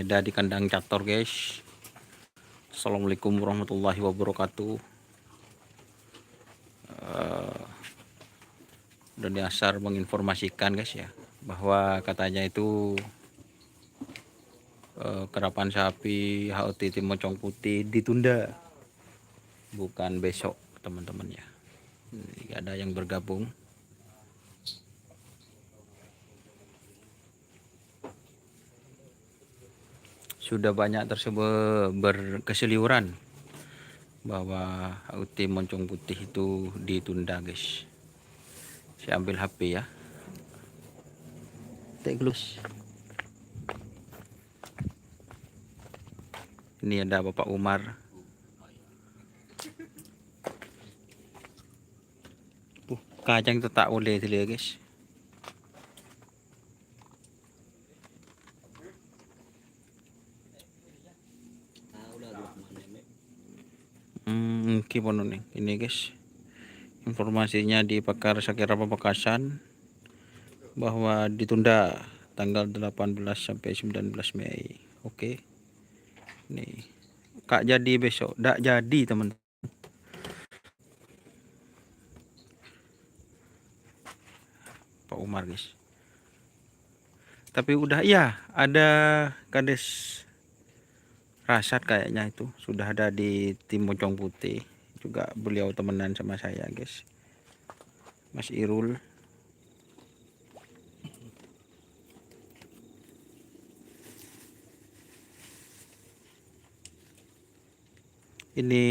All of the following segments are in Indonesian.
ada di kandang Catur, guys. Assalamualaikum warahmatullahi wabarakatuh. Dan Asar menginformasikan, guys ya, bahwa katanya itu kerapan sapi HOT Tim Moncong Putih ditunda, bukan besok, teman-teman ya. Ini ada yang bergabung. Sudah banyak tersebut berkeseliuran bahwa HOT Moncong Putih itu ditunda, guys. Saya ambil HP ya. Teglus. Ini ada Bapak Umar. Kacang itu tak boleh dia, guys. Gimana nih ini, guys, informasinya di Pakar Sakira Pamekasan bahwa ditunda tanggal 18 sampai 19 Mei. Oke. Nih, Kak jadi besok, ndak jadi, teman. Pak Umar, guys. Tapi udah ya, ada Kades Rasad kayaknya itu sudah ada di Tim Moncong Putih. Juga beliau temenan sama saya, guys. Mas Irul. Ini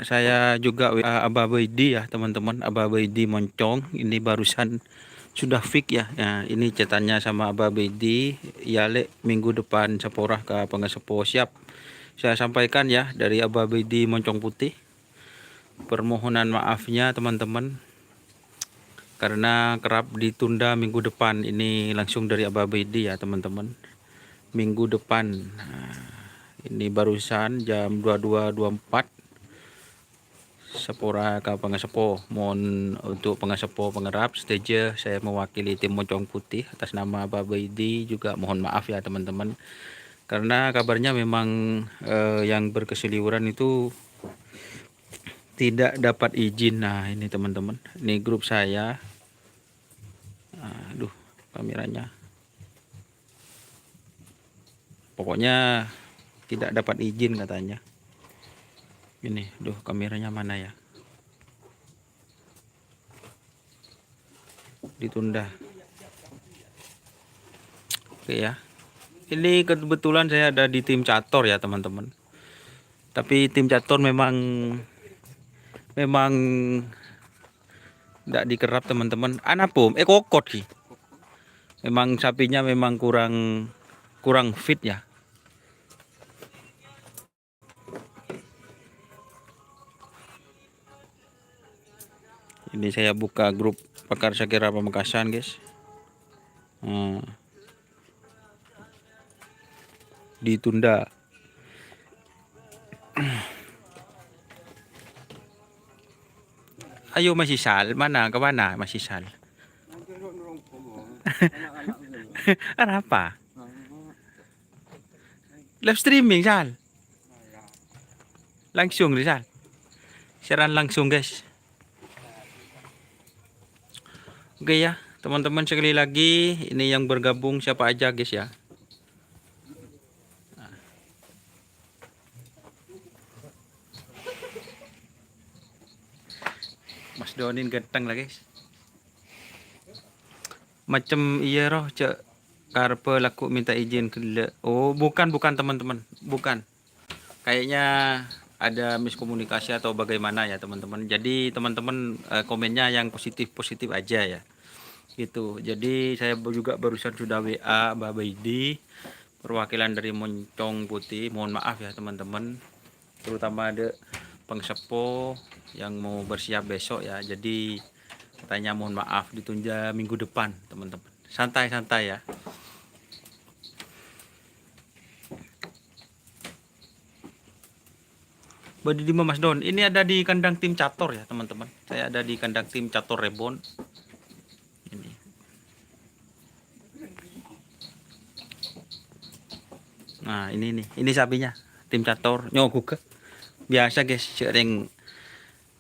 saya juga Aba Baidi ya, teman-teman. Aba Baidi Moncong ini barusan sudah fix ya. Nah, ini catatannya sama Aba Baidi, ya le minggu depan seporah ke Pengesepo. Siap saya sampaikan ya dari Aba Baidi Moncong Putih. Permohonan maafnya, teman-teman, karena kerap ditunda minggu depan. Ini langsung dari Aba Baidi ya, teman-teman. Minggu depan. Nah, ini barusan jam 22.24 Sepora ke Pengesepo. Mohon untuk Pengesepo Pengerap stage saya mewakili Tim Moncong Putih atas nama Aba Baidi juga mohon maaf ya, teman-teman, karena kabarnya memang yang berkeseliuran itu tidak dapat izin. Nah, ini teman-teman, ini grup saya. Aduh, kameranya. Pokoknya tidak dapat izin katanya. Ini, duh, kameranya mana ya? Ditunda. Oke ya. Ini kebetulan saya ada di tim Catur ya, teman-teman. Tapi tim Catur memang tidak dikerap, teman-teman. Anapun kokot ki. Memang sapinya memang kurang fit ya. Ini saya buka grup Pakar Sakira Pamekasan, guys. Ditunda. Ayo Mas Isal, mana ke mana Mas Isal? Apa? Live streaming, Sal. Langsung nih, Sal. Siaran langsung, guys. Oke ya, teman-teman, sekali lagi ini yang bergabung siapa aja, guys ya. Mas Donin ganteng lah, guys. Macam iya roh cek karpe laku minta izin ke. Oh, bukan teman-teman. Bukan. Kayaknya ada miskomunikasi atau bagaimana ya, teman-teman. Jadi teman-teman komennya yang positif aja ya. Gitu. Jadi saya juga barusan sudah WA Mbak Baidi, perwakilan dari Moncong Putih. Mohon maaf ya, teman-teman. Terutama ada Pengesepo yang mau bersiap besok ya. Jadi katanya mohon maaf ditunda minggu depan, teman-teman. Santai-santai ya. Badi di Mas Don, ini ada di kandang tim Catur ya, teman-teman. Saya ada di kandang tim Catur Rebon. Ini. Nah, ini nih. Ini sapinya. Tim Cator nyogok ke. Biasa guys, sering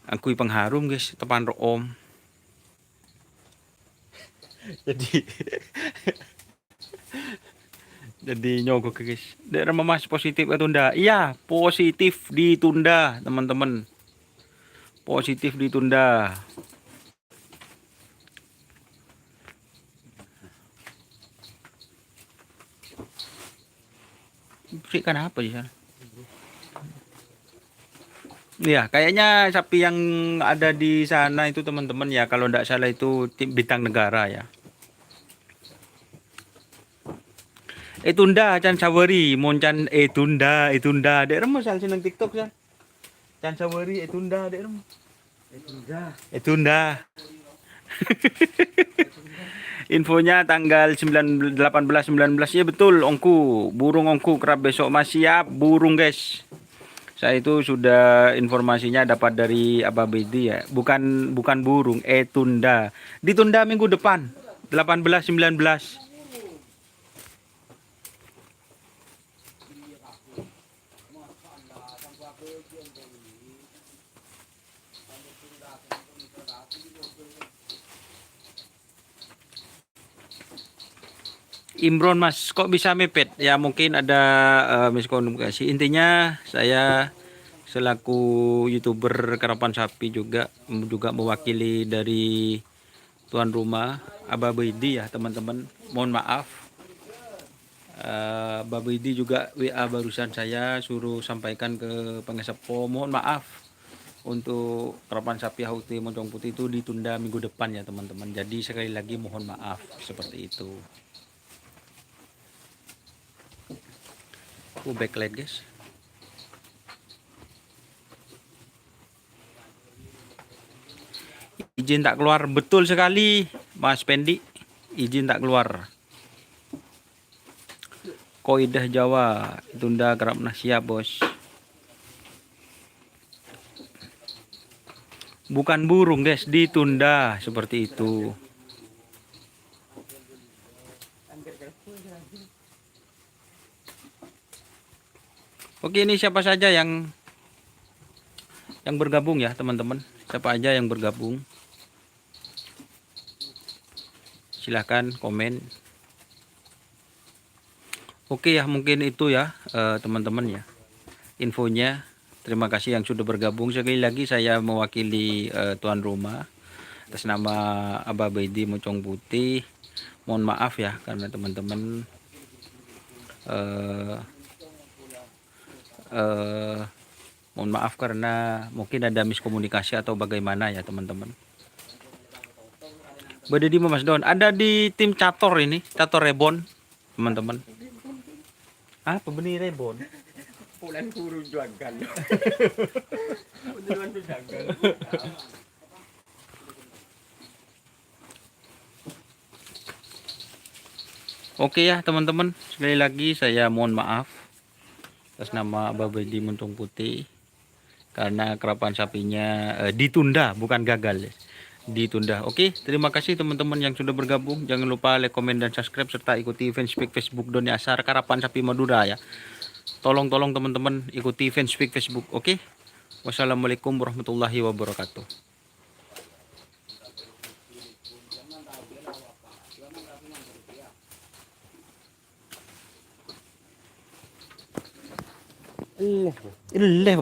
akui pengharum guys, tepan om. Jadi jadi nyogok guys. Daerah Mas positif ditunda. Iya, positif ditunda, teman-teman. Positif ditunda. Berikan apa di sana? Iya, kayaknya sapi yang ada di sana itu teman-teman ya, kalau tidak salah itu bintang negara ya. Tunda Chan Sawari, Moncan tunda. Dek remo sal seneng TikTok sal. Chan Sawari tunda dek remo. Tunda. Infonya tanggal 9 18 19 ya betul ongku. Burung ongku kerap besok Mas siap burung guys. Saya itu sudah informasinya dapat dari Ababidi ya. Bukan burung, tunda. Ditunda minggu depan 18 19. Imron Mas, kok bisa mepet? Ya mungkin ada miskomunikasi. Intinya saya selaku YouTuber karapan sapi juga mewakili dari tuan rumah Ababidi ya teman-teman. Mohon maaf. Babidi juga WA barusan saya suruh sampaikan ke pengesepo. Mohon maaf untuk karapan sapi Hauti Moncong Putih itu ditunda minggu depan ya teman-teman. Jadi sekali lagi mohon maaf seperti itu. Backlight guys. Izin tak keluar, betul sekali Mas Pendi. Izin tak keluar. Koidah Jawa tunda kerap siap bos. Bukan burung guys, ditunda seperti itu. Oke, ini siapa saja yang bergabung ya teman-teman. Siapa aja yang bergabung, silahkan komen. Oke ya, mungkin itu ya teman-teman ya infonya. Terima kasih yang sudah bergabung. Sekali lagi saya mewakili tuan rumah atas nama Ababidi Moncong Putih. Mohon maaf ya karena teman-teman mohon maaf karena mungkin ada miskomunikasi atau bagaimana ya teman-teman. Berada di Mas Don, ada di tim Cator ini, Cator Rebon teman-teman. Apa benih Rebon? Pulan guru jagal. Pulan tu jagal. Oke ya teman-teman, sekali lagi saya mohon maaf atas nama Babidi Moncong Putih karena kerapan sapinya ditunda, bukan gagal, ditunda. Oke, terima kasih teman-teman yang sudah bergabung. Jangan lupa like, komen, dan subscribe serta ikuti fanspage Facebook Doni Asar Karapan Sapi Madura ya. Tolong teman-teman ikuti fanspage Facebook. Oke. Wassalamualaikum warahmatullahi wabarakatuh. Ileh